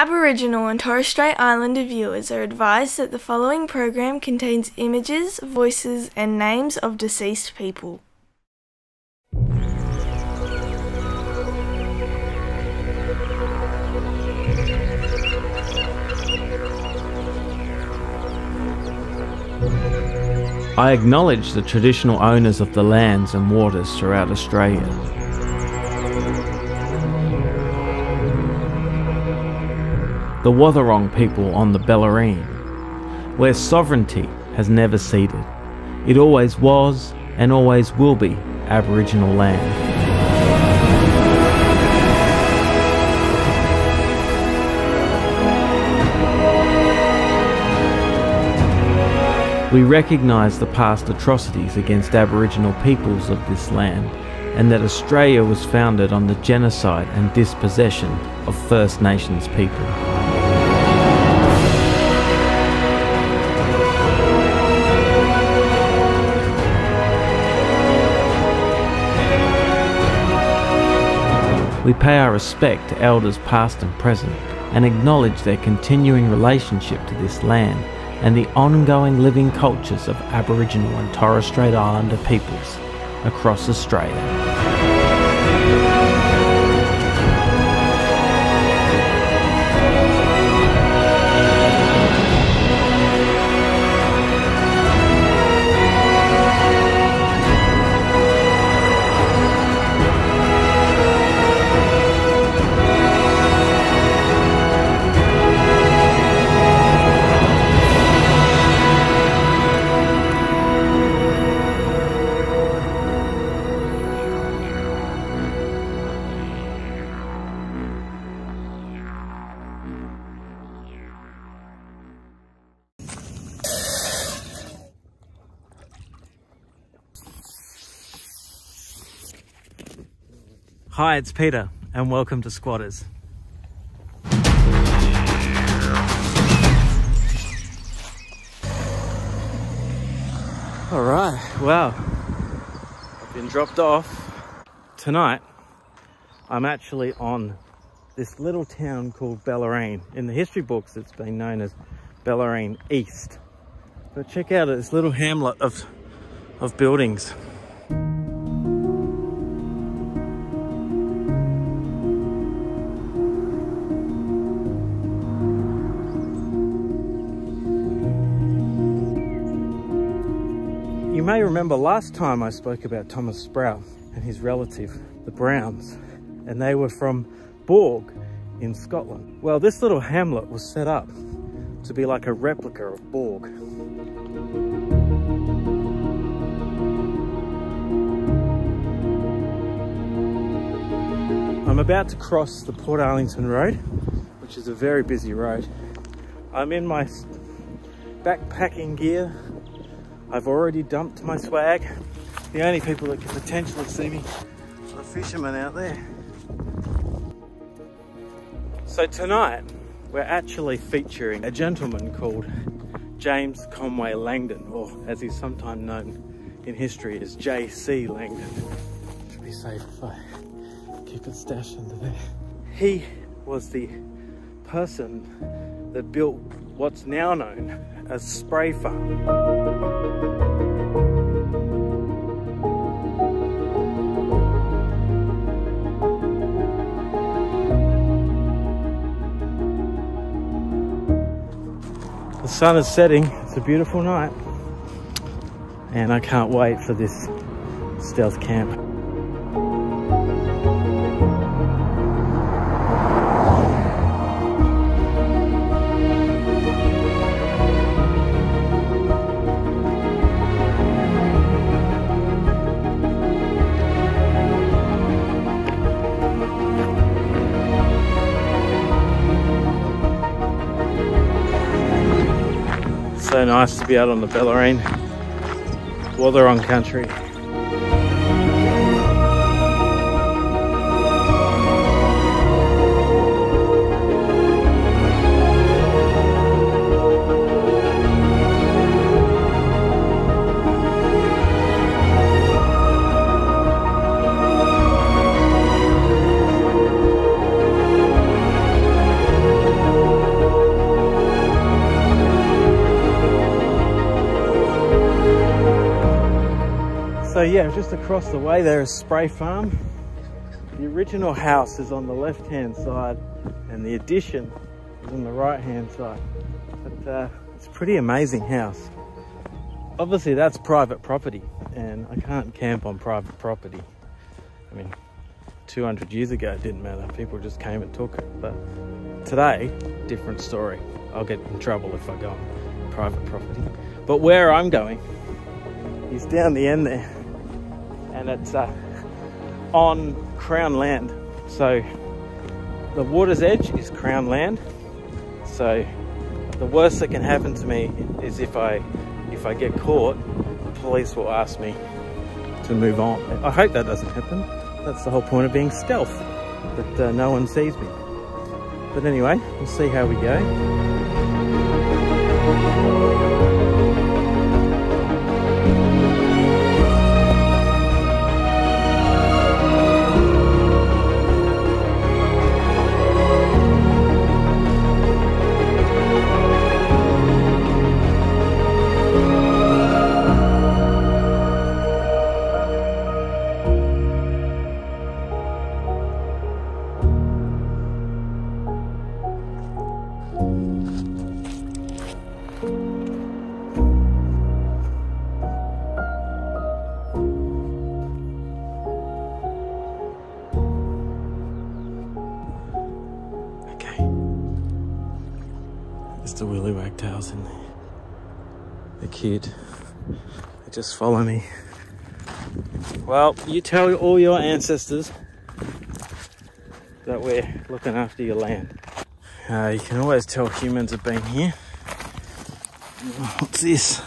Aboriginal and Torres Strait Islander viewers are advised that the following program contains images, voices and names of deceased people. I acknowledge the traditional owners of the lands and waters throughout Australia. The Wathaurong people on the Bellarine, where sovereignty has never ceded. It always was and always will be Aboriginal land. We recognise the past atrocities against Aboriginal peoples of this land, and that Australia was founded on the genocide and dispossession of First Nations people. We pay our respect to elders past and present and acknowledge their continuing relationship to this land and the ongoing living cultures of Aboriginal and Torres Strait Islander peoples across Australia. Hi, it's Peter, and welcome to SquattAus. Alright, wow, I've been dropped off. Tonight, I'm actually on this little town called Bellarine. In the history books, it's been known as Bellarine East. But check out this little hamlet of buildings. You may remember last time I spoke about Thomas Sprout and his relative, the Browns, and they were from Borg in Scotland. Well, this little hamlet was set up to be like a replica of Borg. I'm about to cross the portarlington road, which is a very busy road. I'm in my backpacking gear. I've already dumped my swag. The only people that could potentially see me are the fishermen out there. So tonight, we're actually featuring a gentleman called James Conway Langdon, or as he's sometimes known in history as J.C. Langdon. Should be safe if I keep it stashed under there. He was the person that built what's now known as Spray Farm. The sun is setting, it's a beautiful night, and I can't wait for this stealth camp. So nice to be out on the Bellarine, wathaurong country. So yeah, just across the way there is Spray Farm. The original house is on the left-hand side and the addition is on the right-hand side. But it's a pretty amazing house. Obviously that's private property and I can't camp on private property. I mean, 200 years ago it didn't matter, people just came and took it. But today, different story. I'll get in trouble if I go on private property. But where I'm going is down the end there, and it's on Crown land. So the water's edge is Crown land. So the worst that can happen to me is if I get caught, the police will ask me to move on. I hope that doesn't happen. That's the whole point of being stealth, that no one sees me. But anyway, we'll see how we go. The willy wagtails in there. The kid. They just follow me. Well, you tell all your ancestors that we're looking after your land. You can always tell humans have been here. What's this?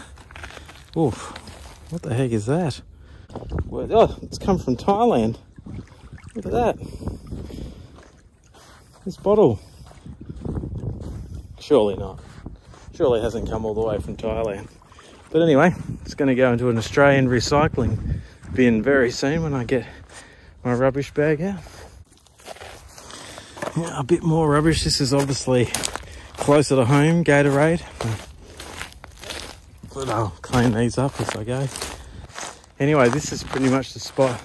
Oh, what the heck is that? Oh, it's come from Thailand. Look at that. This bottle. Surely not. Surely it hasn't come all the way from Thailand. But anyway, it's going to go into an Australian recycling bin very soon when I get my rubbish bag out. Yeah, a bit more rubbish. This is obviously closer to home, Gatorade. But I'll clean these up as I go. Anyway, this is pretty much the spot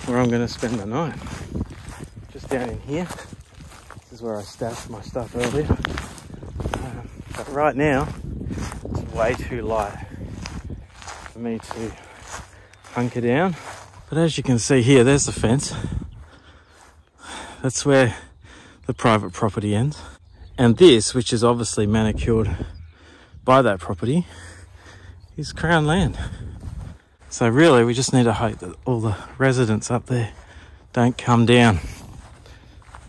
where I'm going to spend the night. Just down in here. This is where I stashed my stuff earlier. But right now, it's way too light for me to hunker down. But as you can see here, there's the fence. That's where the private property ends. And this, which is obviously manicured by that property, is Crown land. So really, we just need to hope that all the residents up there don't come down.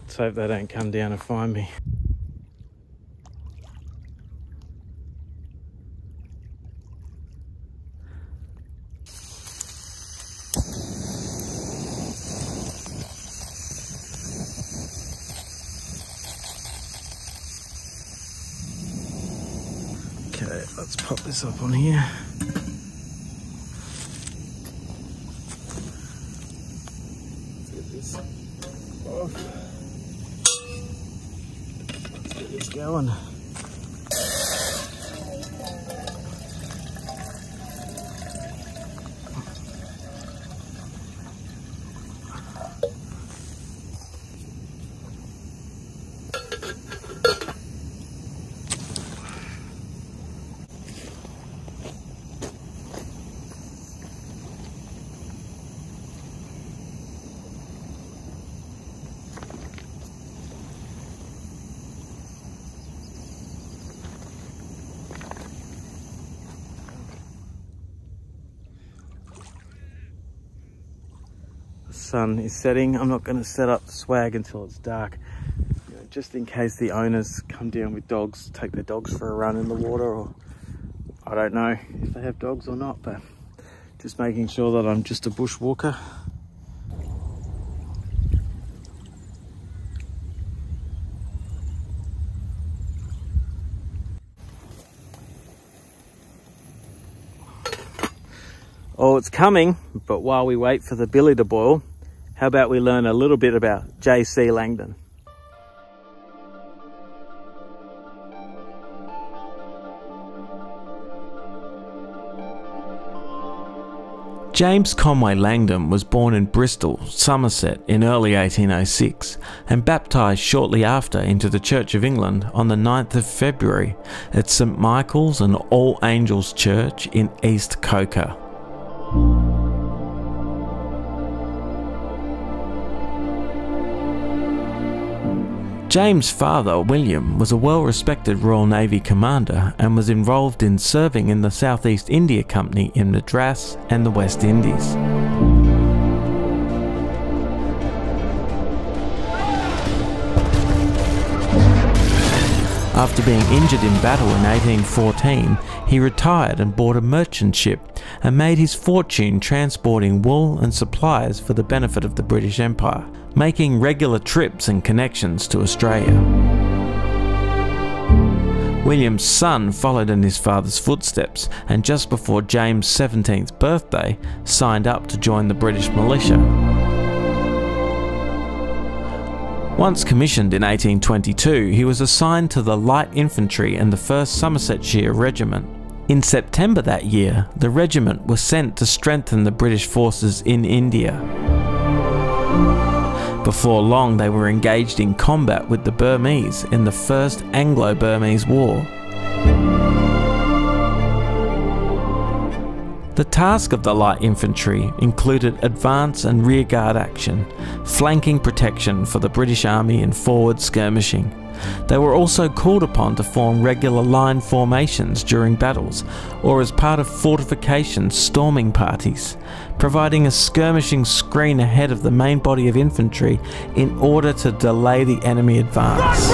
Let's hope they don't come down and find me. Okay, let's pop this up on here. Get this off. Let's get this going. Sun is setting. I'm not going to set up the swag until it's dark, you know, just in case the owners come down with dogs, take their dogs for a run in the water, or I don't know if they have dogs or not, but just making sure that I'm just a bushwalker. Oh, it's coming, but while we wait for the billy to boil, how about we learn a little bit about J.C. Langdon? James Conway Langdon was born in Bristol, Somerset in early 1806 and baptised shortly after into the Church of England on the 9th of February at St Michael's and All Angels Church in East Coker. James' father, William, was a well-respected Royal Navy commander and was involved in serving in the South East India Company in Madras and the West Indies. After being injured in battle in 1814, he retired and bought a merchant ship and made his fortune transporting wool and supplies for the benefit of the British Empire, making regular trips and connections to Australia. William's son followed in his father's footsteps and just before James' 17th birthday signed up to join the British militia. Once commissioned in 1822, he was assigned to the Light Infantry and the 1st Somersetshire Regiment. In September that year, the regiment was sent to strengthen the British forces in India. Before long, they were engaged in combat with the Burmese in the First Anglo-Burmese War. The task of the light infantry included advance and rearguard action, flanking protection for the British Army and forward skirmishing. They were also called upon to form regular line formations during battles or as part of fortification storming parties, providing a skirmishing screen ahead of the main body of infantry in order to delay the enemy advance.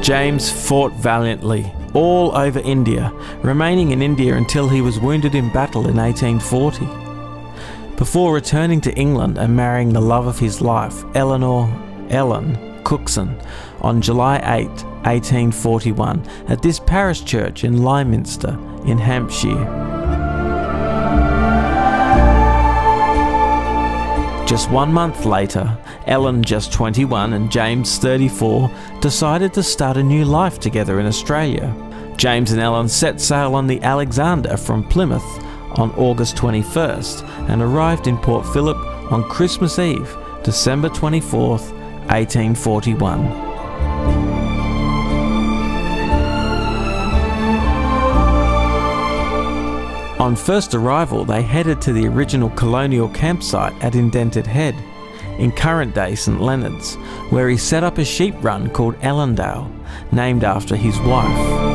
James fought valiantly all over India, remaining in India until he was wounded in battle in 1840. Before returning to England and marrying the love of his life, Ellen Cookson, on July 8, 1841, at this parish church in Lyminster in Hampshire. Just 1 month later, Ellen, just 21, and James, 34, decided to start a new life together in Australia. James and Ellen set sail on the Alexander from Plymouth on August 21st and arrived in Port Phillip on Christmas Eve, December 24th, 1841. On first arrival, they headed to the original colonial campsite at Indented Head, in current-day St Leonard's, where he set up a sheep run called Ellendale, named after his wife.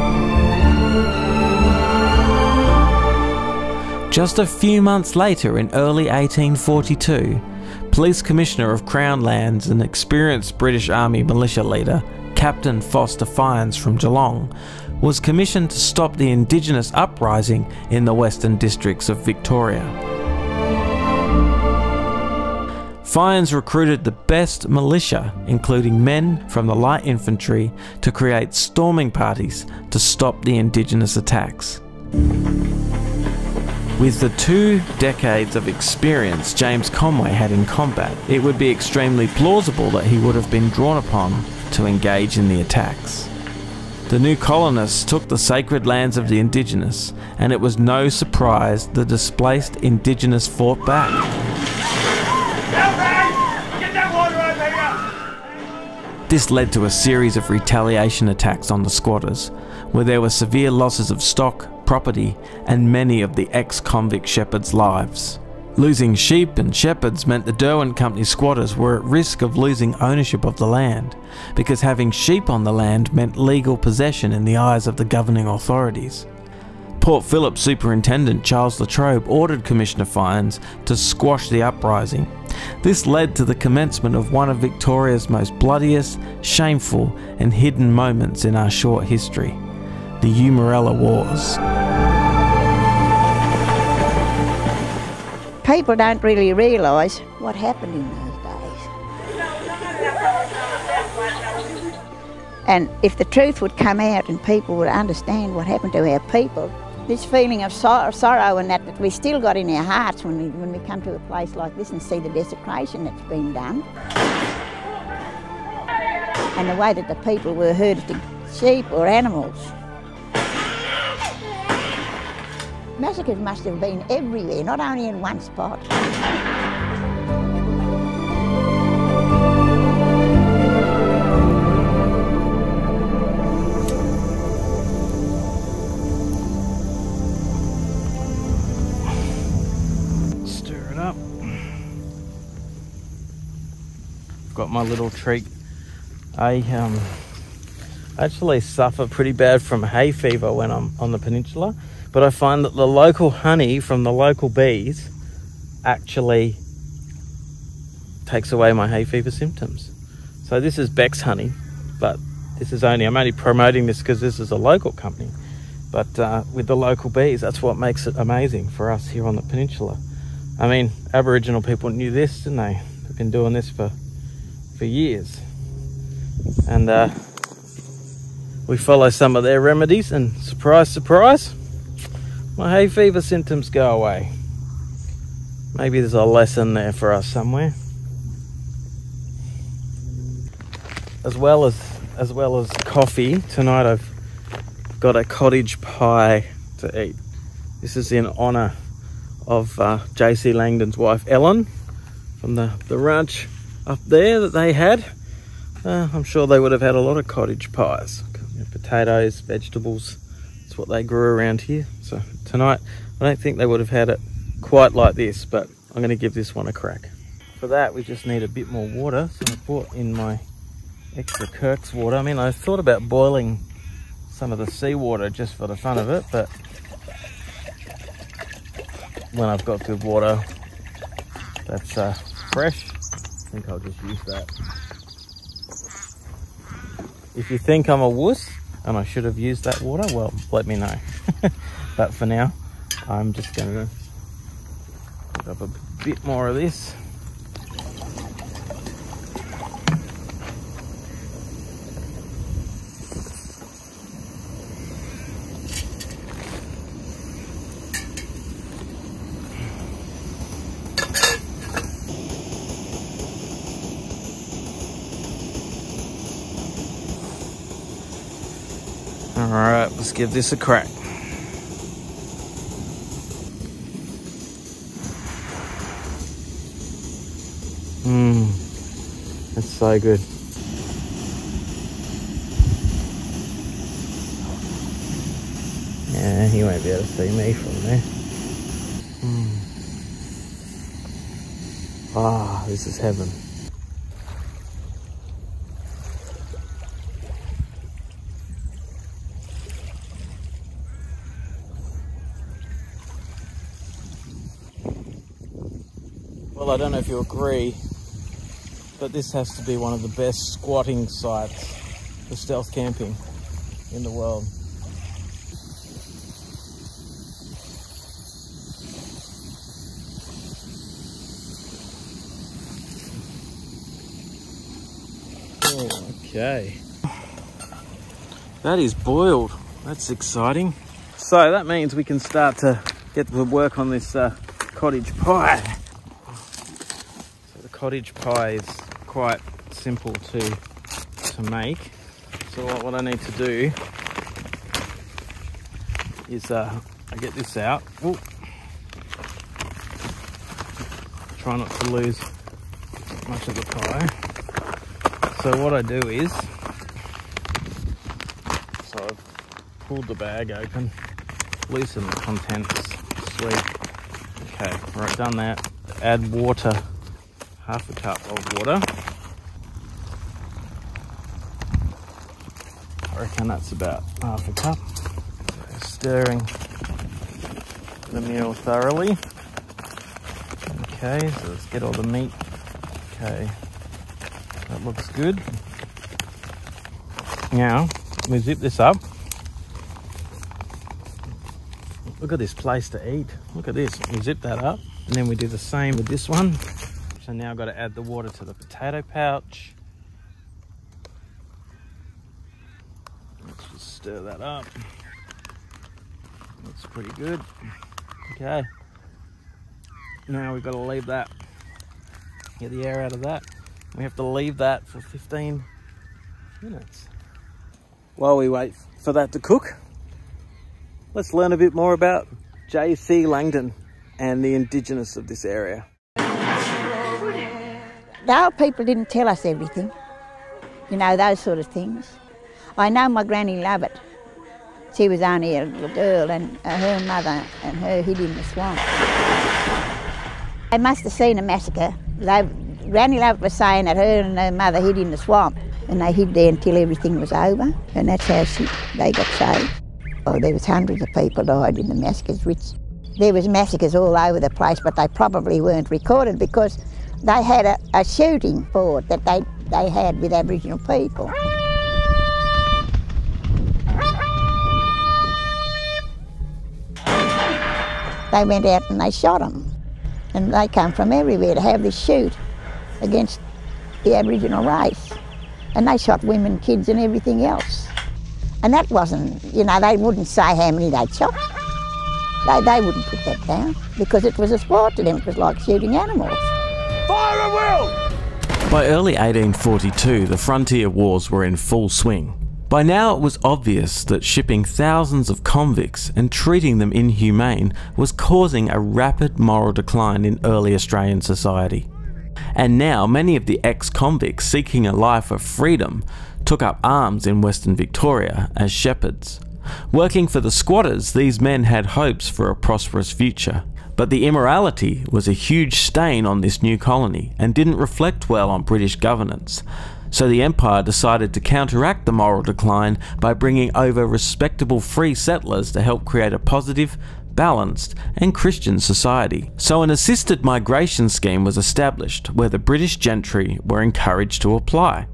Just a few months later, in early 1842, Police Commissioner of Crown Lands and experienced British Army militia leader, Captain Foster Fynes from Geelong, was commissioned to stop the Indigenous uprising in the Western Districts of Victoria. Fynes recruited the best militia, including men from the light infantry, to create storming parties to stop the Indigenous attacks. With the 2 decades of experience James Conway had in combat, it would be extremely plausible that he would have been drawn upon to engage in the attacks. The new colonists took the sacred lands of the Indigenous, and it was no surprise the displaced Indigenous fought back. This led to a series of retaliation attacks on the squatters, where there were severe losses of stock, property, and many of the ex-convict shepherds' lives. Losing sheep and shepherds meant the Derwent Company squatters were at risk of losing ownership of the land, because having sheep on the land meant legal possession in the eyes of the governing authorities. Port Phillip Superintendent Charles Latrobe ordered Commissioner Fynes to squash the uprising. This led to the commencement of one of Victoria's most bloodiest, shameful and hidden moments in our short history, the Eumerella Wars. People don't really realise what happened in those days. And if the truth would come out and people would understand what happened to our people, this feeling of sorrow and that we still got in our hearts when we come to a place like this and see the desecration that's been done. And the way that the people were herded sheep or animals. Massacres must have been everywhere, not only in one spot. Stir it up. Got my little treat. I actually suffer pretty bad from hay fever when I'm on the peninsula, but I find that the local honey from the local bees actually takes away my hay fever symptoms. So this is Beck's honey, but this is I'm only promoting this because this is a local company, but with the local bees, that's what makes it amazing for us here on the peninsula. I mean, Aboriginal people knew this, didn't they? They've been doing this for years, and we follow some of their remedies, and surprise, surprise, my hay fever symptoms go away. Maybe there's a lesson there for us somewhere. As well as coffee, tonight I've got a cottage pie to eat. This is in honour of J.C. Langdon's wife Ellen, from the ranch up there that they had. I'm sure they would have had a lot of cottage pies. Potatoes, vegetables, that's what they grew around here. So tonight, I don't think they would have had it quite like this, but I'm going to give this one a crack. For that, we just need a bit more water, so I brought in my extra Kirk's water. I mean, I thought about boiling some of the seawater just for the fun of it, but when I've got good water that's fresh, I think I'll just use that. If you think I'm a wuss and I should have used that water, well, let me know. But for now, I'm just going to put up a bit more of this. Alright, let's give this a crack. That's so good. Yeah, he won't be able to see me from there. Ah, this is heaven. Well, I don't know if you agree, but this has to be one of the best squatting sites for stealth camping in the world. Okay, that is boiled. That's exciting. So that means we can start to get to work on this cottage pie. So the cottage pie is quite simple to make. So what I need to do is I get this out. Ooh. Try not to lose much of the pie. So what I do is, so I've pulled the bag open, loosen the contents, sweet. Okay, right, done that. Add water, half a cup of water. I reckon that's about half a cup. So stirring the meal thoroughly. Okay, so let's get all the meat. Okay. That looks good. Now, we zip this up. Look at this place to eat. Look at this. We zip that up. And then we do the same with this one. So now I've got to add the water to the potato pouch. Let's just stir that up. Looks pretty good. Okay. Now we've got to leave that. Get the air out of that. We have to leave that for 15 minutes. While we wait for that to cook, let's learn a bit more about J.C. Langdon and the Indigenous of this area. The old people didn't tell us everything, you know, those sort of things. I know my granny Lovett. She was only a little girl, and her mother and her hid in the swamp. They must have seen a massacre. Granny Lovett was saying that her and her mother hid in the swamp, and they hid there until everything was over, and that's how they got saved. Oh, there was hundreds of people died in the massacres, which there was massacres all over the place, but they probably weren't recorded because they had a shooting board that they had with Aboriginal people. They went out and they shot them, and they come from everywhere to have this shoot against the Aboriginal race, and they shot women, kids and everything else. And that wasn't, you know, they wouldn't say how many they'd shot. They wouldn't put that down because it was a sport to them. It was like shooting animals. Fire at will! By early 1842, the frontier wars were in full swing. By now it was obvious that shipping thousands of convicts and treating them inhumane was causing a rapid moral decline in early Australian society. And now many of the ex-convicts seeking a life of freedom took up arms in Western Victoria as shepherds. Working for the squatters, these men had hopes for a prosperous future. But the immorality was a huge stain on this new colony and didn't reflect well on British governance. So the Empire decided to counteract the moral decline by bringing over respectable free settlers to help create a positive, balanced and Christian society. So an assisted migration scheme was established where the British gentry were encouraged to apply.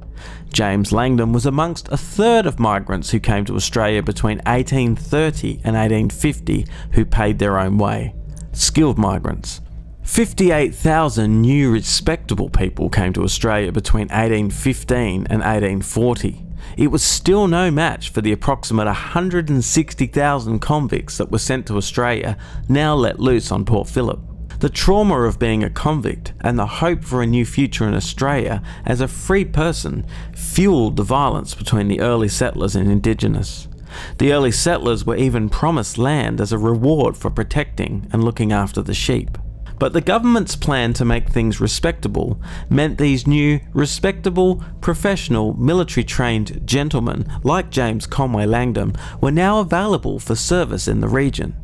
James Langdon was amongst a third of migrants who came to Australia between 1830 and 1850 who paid their own way. Skilled migrants. 58,000 new respectable people came to Australia between 1815 and 1840. It was still no match for the approximate 160,000 convicts that were sent to Australia, now let loose on Port Phillip. The trauma of being a convict and the hope for a new future in Australia as a free person fueled the violence between the early settlers and Indigenous. The early settlers were even promised land as a reward for protecting and looking after the sheep. But the government's plan to make things respectable meant these new, respectable, professional, military-trained gentlemen like James Conway Langdon were now available for service in the region.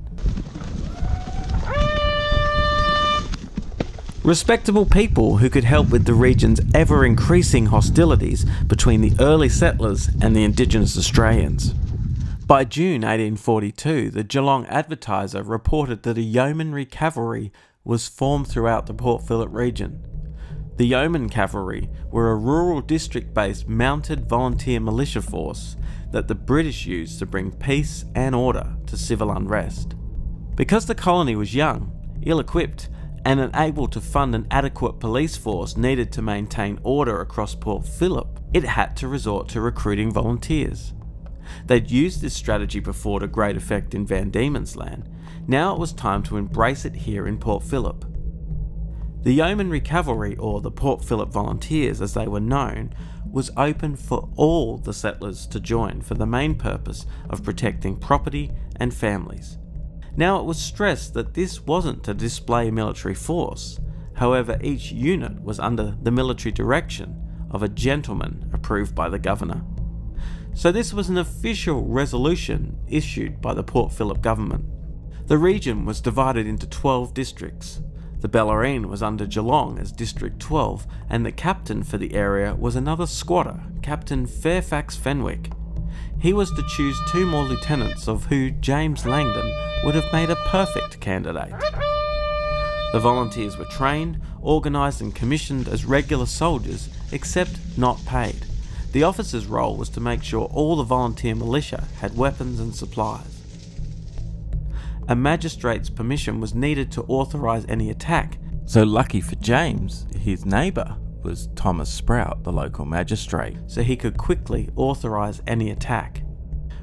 Respectable people who could help with the region's ever-increasing hostilities between the early settlers and the Indigenous Australians. By June 1842, the Geelong Advertiser reported that a yeomanry cavalry was formed throughout the Port Phillip region. The Yeoman Cavalry were a rural district-based mounted volunteer militia force that the British used to bring peace and order to civil unrest. Because the colony was young, ill-equipped, and unable to fund an adequate police force needed to maintain order across Port Phillip, it had to resort to recruiting volunteers. They'd used this strategy before to great effect in Van Diemen's Land. Now it was time to embrace it here in Port Phillip. The Yeomanry Cavalry, or the Port Phillip Volunteers as they were known, was open for all the settlers to join for the main purpose of protecting property and families. Now it was stressed that this wasn't to display military force, however each unit was under the military direction of a gentleman approved by the governor. So this was an official resolution issued by the Port Phillip government. The region was divided into 12 districts. The Bellarine was under Geelong as District 12, and the captain for the area was another squatter, Captain Fairfax Fenwick. He was to choose 2 more lieutenants, of who James Langdon would have made a perfect candidate. The volunteers were trained, organised and commissioned as regular soldiers, except not paid. The officer's role was to make sure all the volunteer militia had weapons and supplies. A magistrate's permission was needed to authorise any attack, so lucky for James, his neighbour was Thomas Sprout, the local magistrate, so he could quickly authorise any attack.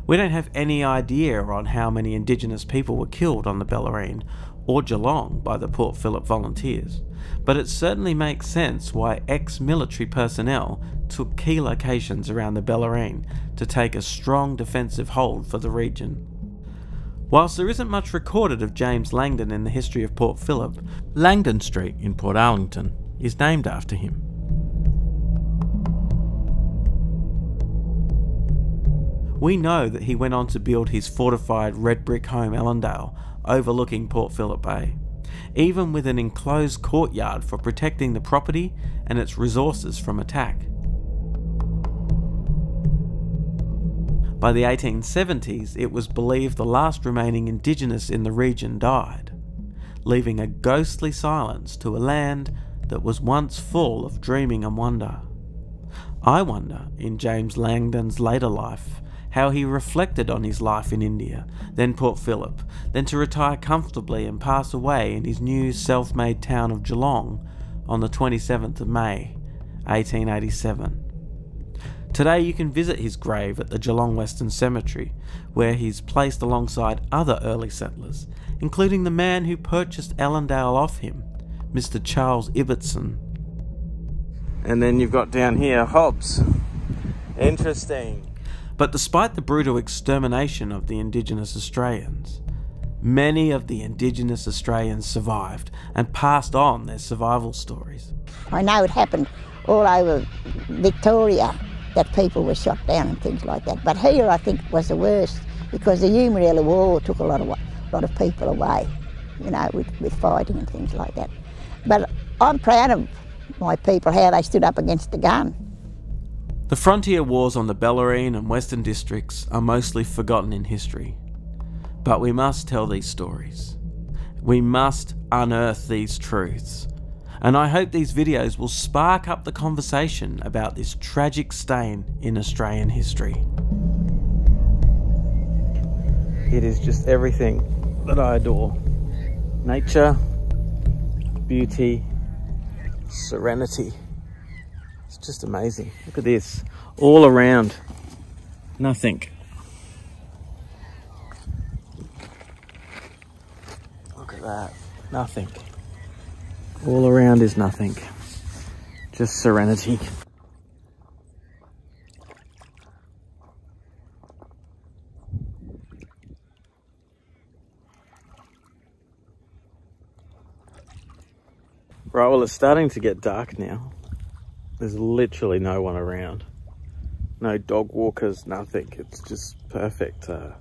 We don't have any idea on how many Indigenous people were killed on the Bellarine, or Geelong by the Port Phillip volunteers, but it certainly makes sense why ex-military personnel took key locations around the Bellarine to take a strong defensive hold for the region. Whilst there isn't much recorded of James Langdon in the history of Port Phillip, Langdon Street in Portarlington is named after him. We know that he went on to build his fortified red brick home Allendale overlooking Port Phillip Bay, even with an enclosed courtyard for protecting the property and its resources from attack. By the 1870s, it was believed the last remaining Indigenous in the region died, leaving a ghostly silence to a land that was once full of dreaming and wonder. I wonder, in James Langdon's later life, how he reflected on his life in India, then Port Phillip, then to retire comfortably and pass away in his new self-made town of Geelong on the 27th of May, 1887. Today you can visit his grave at the Geelong Western Cemetery, where he's placed alongside other early settlers, including the man who purchased Allendale off him, Mr. Charles Ibbotson. And then you've got down here Hobbs. Interesting. But despite the brutal extermination of the Indigenous Australians, many of the Indigenous Australians survived and passed on their survival stories. I know it happened all over Victoria, that people were shot down and things like that. But here I think was the worst, because the Yeoman War took a lot of people away, you know, with fighting and things like that. But I'm proud of my people, how they stood up against the gun. The frontier wars on the Bellarine and Western districts are mostly forgotten in history. But we must tell these stories. We must unearth these truths. And I hope these videos will spark up the conversation about this tragic stain in Australian history. It is just everything that I adore. Nature, beauty, serenity. It's just amazing. Look at this. All around. Nothing. Look at that. Nothing. All around is nothing. Just serenity. Right, well, it's starting to get dark now. There's literally no one around. No dog walkers, nothing. It's just perfect. I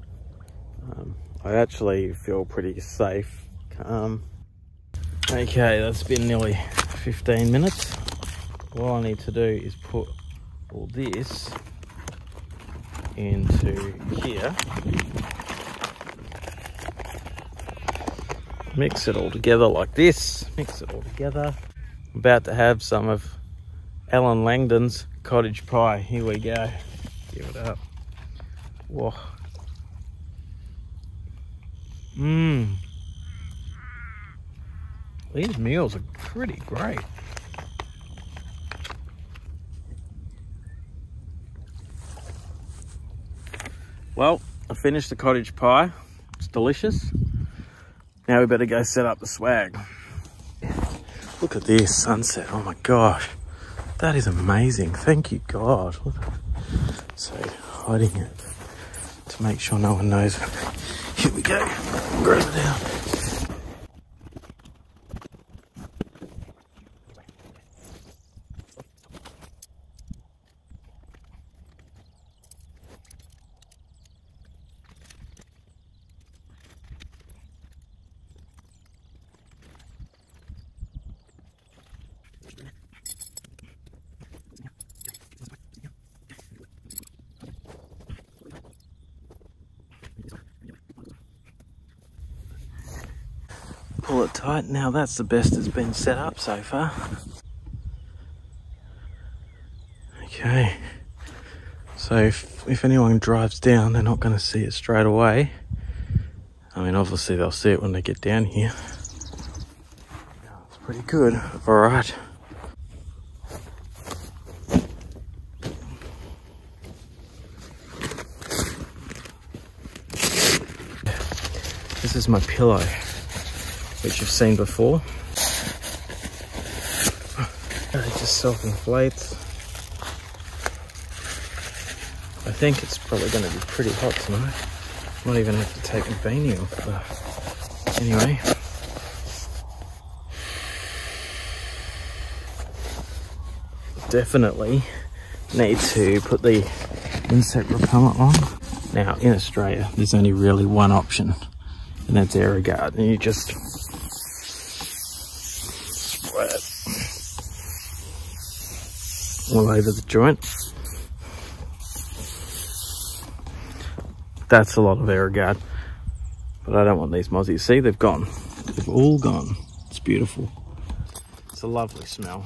actually feel pretty safe. Okay, that's been nearly 15 minutes. What I need to do is put all this into here. Mix it all together like this. Mix it all together. I'm about to have some of Alan Langdon's cottage pie. Here we go. Give it up. Whoa. These meals are pretty great. Well, I finished the cottage pie. It's delicious. Now we better go set up the swag. Look at this sunset. Oh my gosh. That is amazing. Thank you, God. So, hiding it to make sure no one knows. Here we go. Grab it out. Pull it tight. Now that's the best it's been set up so far. Okay, so if anyone drives down, they're not going to see it straight away. I mean, obviously they'll see it when they get down here. It's pretty good. All right. This is my pillow. which you've seen before. It just self-inflates. I think it's probably going to be pretty hot tonight. Might even have to take a beanie off. Anyway. Definitely need to put the insect repellent on. Now, in Australia, there's only really one option, and that's Aerogard. And you just spray it all over the joint. That's a lot of Aerogard, but I don't want these mozzies. See, they've gone. They've all gone. It's beautiful. It's a lovely smell,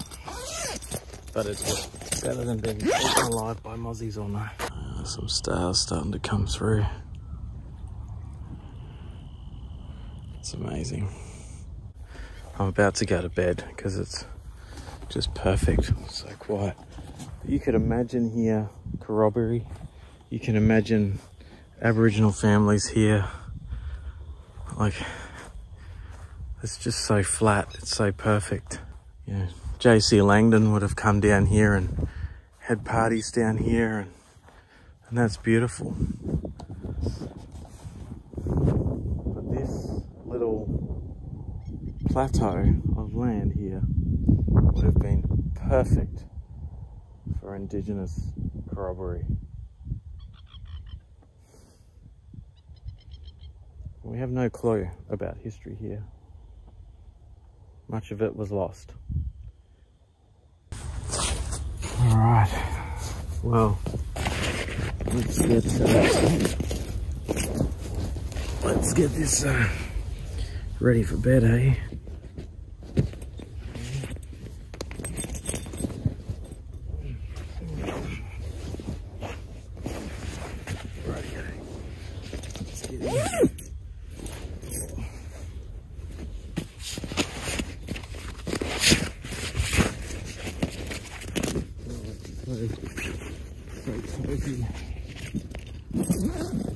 but it's better than being eaten alive by mozzies all night. Some stars starting to come through. It's amazing. I'm about to go to bed because it's just perfect. So quiet. You could imagine here corroboree. You can imagine Aboriginal families here. Like, it's just so flat. It's so perfect. You know, J.C. Langdon would have come down here and had parties down here, and that's beautiful. But this little plateau of land here would have been perfect for Indigenous corroboree. We have no clue about history here. Much of it was lost. All right. Well, let's get this ready for bed, eh?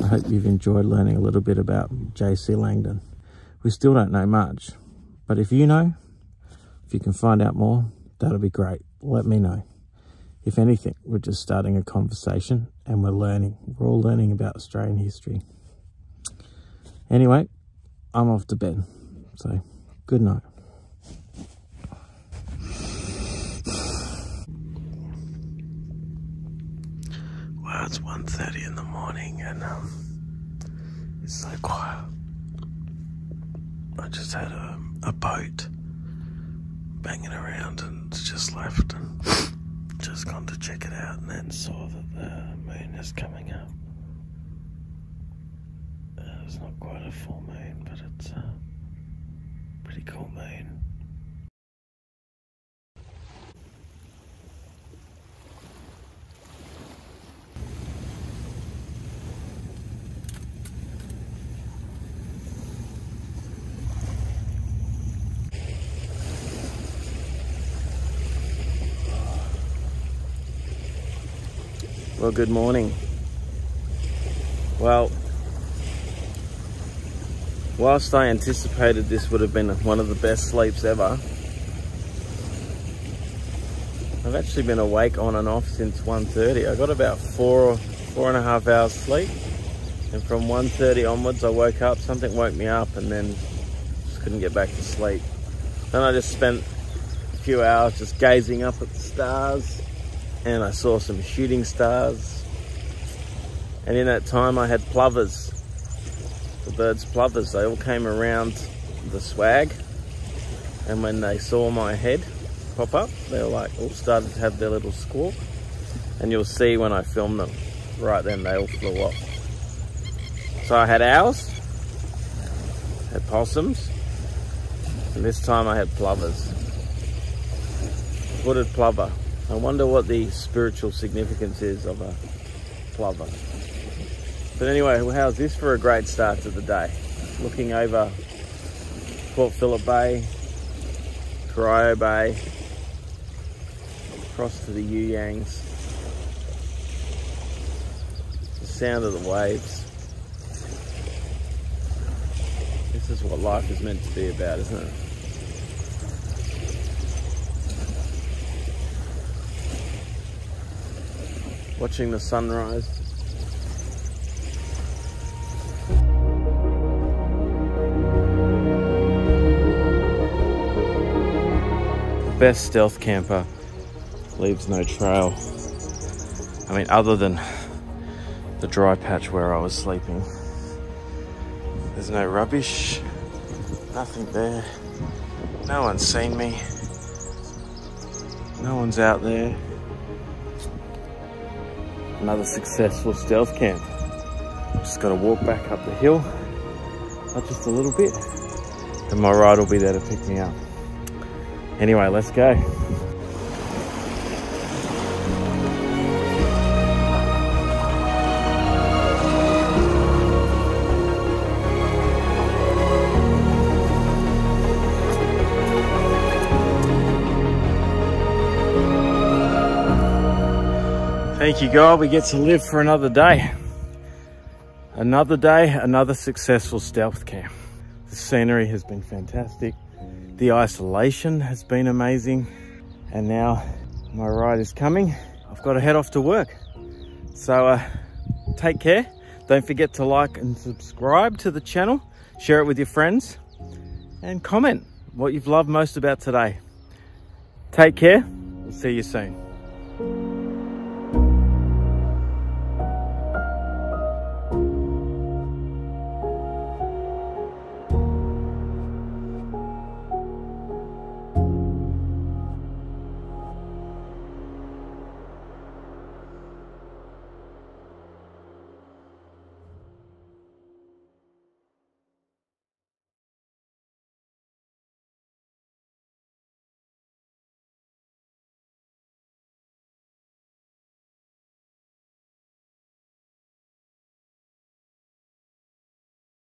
I hope you've enjoyed learning a little bit about J.C. Langdon. We still don't know much, but if you know, if you can find out more, that'll be great. Let me know. If anything, we're just starting a conversation and we're learning. We're all learning about Australian history. Anyway, I'm off to bed, so good night. Well, it's 1:30 in the morning and it's so quiet. I just had a boat banging around and it's just left and just gone to check it out and then saw that the moon is coming up. It's not quite a full moon, but it's a pretty cool moon. Well, good morning. Well, whilst I anticipated this would have been one of the best sleeps ever, I've actually been awake on and off since 1:30. I got about four and a half hours sleep, and from 1:30 onwards I woke up, something woke me up, and then just couldn't get back to sleep. Then I just spent a few hours just gazing up at the stars, and I saw some shooting stars, and in that time I had plovers, the birds' plovers. They all came around the swag, and when they saw my head pop up, they were like all started to have their little squawk, and you'll see when I film them, right then they all flew off. So I had owls, had possums, and this time I had plovers. Hooded plover. I wonder what the spiritual significance is of a plover. But anyway, how's this for a great start to the day? Looking over Port Phillip Bay, Corio Bay, across to the Yuyangs. The sound of the waves. This is what life is meant to be about, isn't it? Watching the sunrise. The best stealth camper leaves no trail. I mean, other than the dry patch where I was sleeping. There's no rubbish, nothing there. No one's seen me. No one's out there. Another successful stealth camp. Just got to walk back up the hill, not just a little bit, and my ride will be there to pick me up. Anyway, let's go. Thank you, God. We get to live for another day. Another day, another successful stealth camp. The scenery has been fantastic. The isolation has been amazing. And now my ride is coming. I've got to head off to work. So take care. Don't forget to like and subscribe to the channel. Share it with your friends. And comment what you've loved most about today. Take care. We'll see you soon.